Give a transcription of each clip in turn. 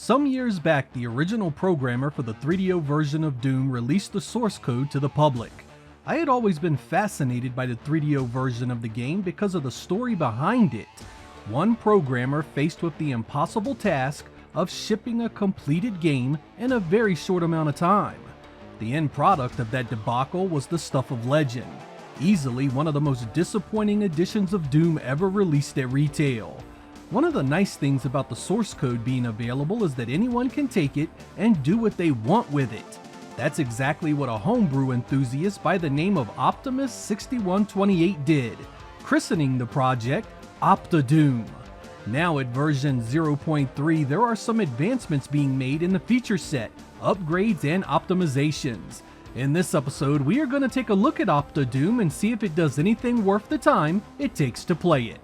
Some years back, the original programmer for the 3DO version of Doom released the source code to the public. I had always been fascinated by the 3DO version of the game because of the story behind it. One programmer faced with the impossible task of shipping a completed game in a very short amount of time. The end product of that debacle was the stuff of legend, easily one of the most disappointing editions of Doom ever released at retail. One of the nice things about the source code being available is that anyone can take it and do what they want with it. That's exactly what a homebrew enthusiast by the name of Optimus6128 did, christening the project OptiDoom. Now at version 0.3, there are some advancements being made in the feature set, upgrades, and optimizations. In this episode, we are going to take a look at OptiDoom and see if it does anything worth the time it takes to play it.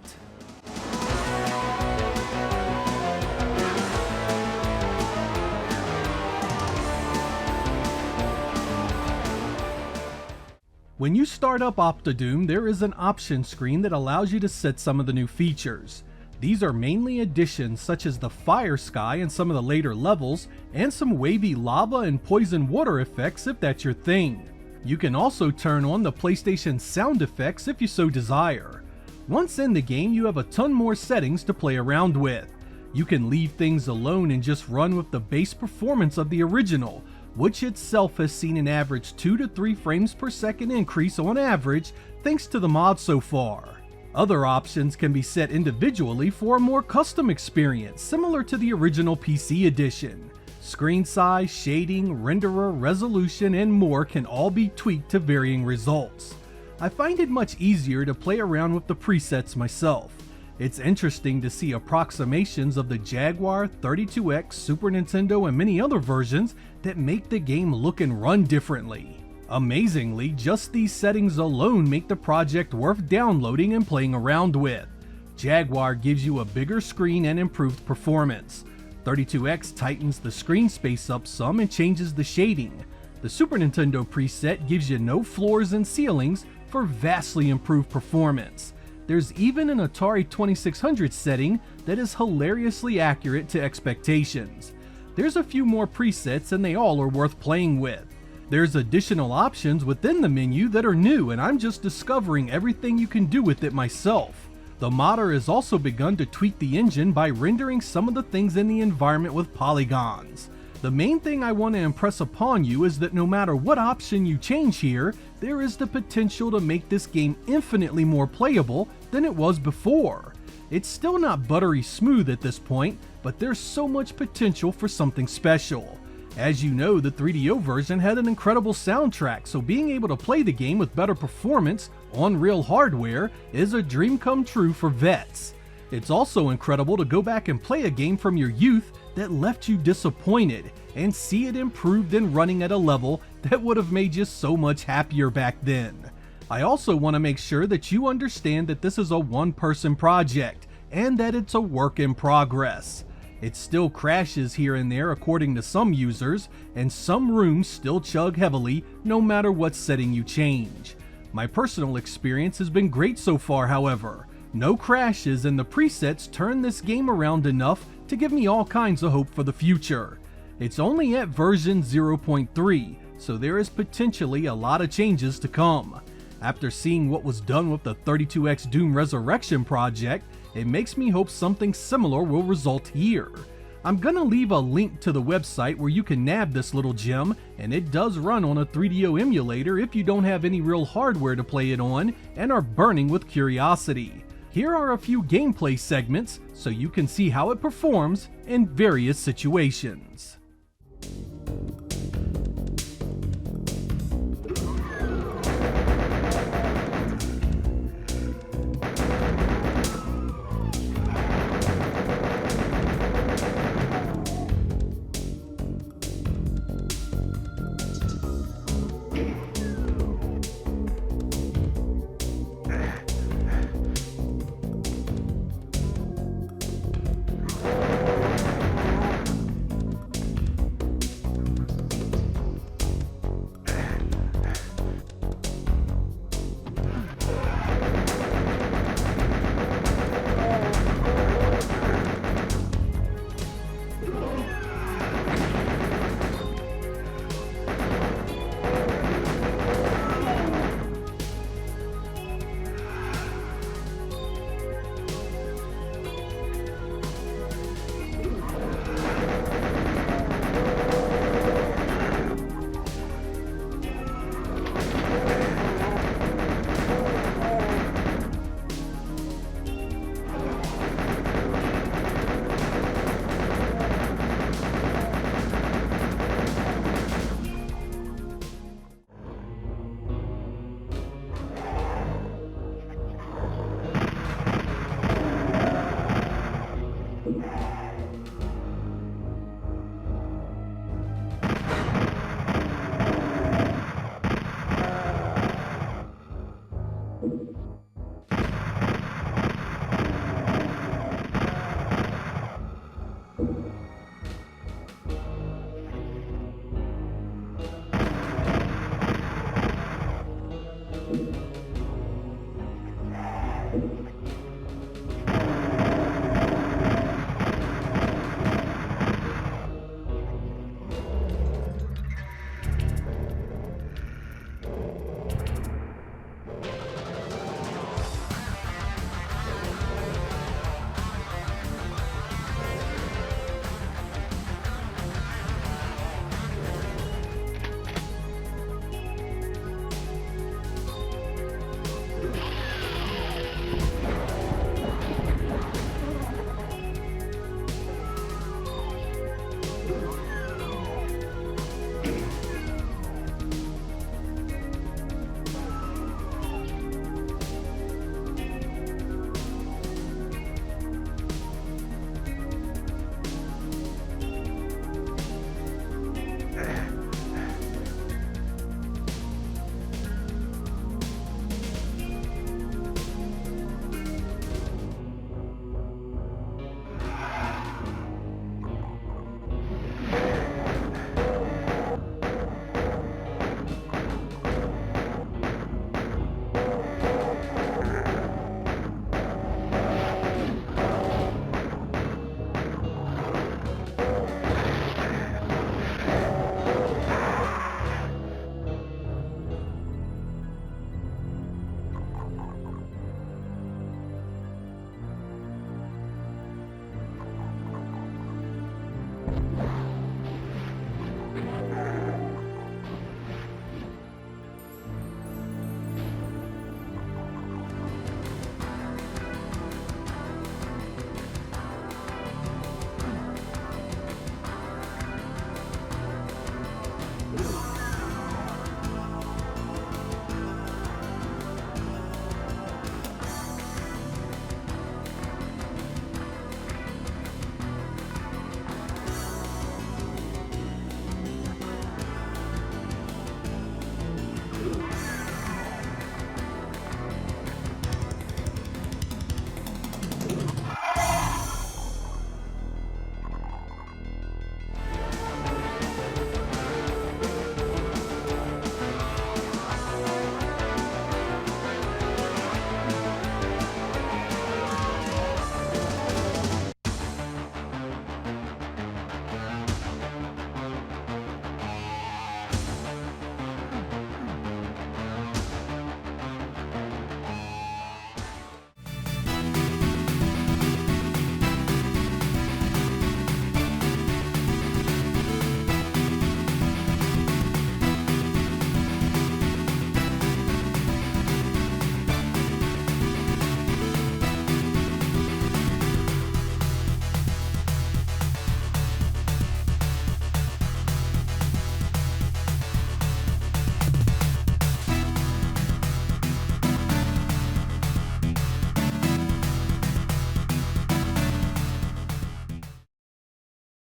When you start up OptiDoom, there is an option screen that allows you to set some of the new features. These are mainly additions such as the fire sky in some of the later levels, and some wavy lava and poison water effects if that's your thing. You can also turn on the PlayStation sound effects if you so desire. Once in the game, you have a ton more settings to play around with. You can leave things alone and just run with the base performance of the original, which itself has seen an average 2 to 3 frames per second increase on average thanks to the mod so far. Other options can be set individually for a more custom experience, similar to the original PC edition. Screen size, shading, renderer, resolution, and more can all be tweaked to varying results. I find it much easier to play around with the presets myself. It's interesting to see approximations of the Jaguar, 32X, Super Nintendo, and many other versions that make the game look and run differently. Amazingly, just these settings alone make the project worth downloading and playing around with. Jaguar gives you a bigger screen and improved performance. 32X tightens the screen space up some and changes the shading. The Super Nintendo preset gives you no floors and ceilings for vastly improved performance. There's even an Atari 2600 setting that is hilariously accurate to expectations. There's a few more presets and they all are worth playing with. There's additional options within the menu that are new, and I'm just discovering everything you can do with it myself. The modder has also begun to tweak the engine by rendering some of the things in the environment with polygons. The main thing I want to impress upon you is that no matter what option you change here, there is the potential to make this game infinitely more playable than it was before. It's still not buttery smooth at this point, but there's so much potential for something special. As you know, the 3DO version had an incredible soundtrack, so being able to play the game with better performance on real hardware is a dream come true for vets. It's also incredible to go back and play a game from your youth that left you disappointed and see it improved and running at a level that would have made you so much happier back then. I also want to make sure that you understand that this is a one-person project and that it's a work in progress. It still crashes here and there according to some users, and some rooms still chug heavily no matter what setting you change. My personal experience has been great so far, however. No crashes, and the presets turn this game around enough to give me all kinds of hope for the future. It's only at version 0.3, so there is potentially a lot of changes to come. After seeing what was done with the 32X Doom Resurrection project, it makes me hope something similar will result here. I'm gonna leave a link to the website where you can nab this little gem, and it does run on a 3DO emulator if you don't have any real hardware to play it on and are burning with curiosity. Here are a few gameplay segments so you can see how it performs in various situations.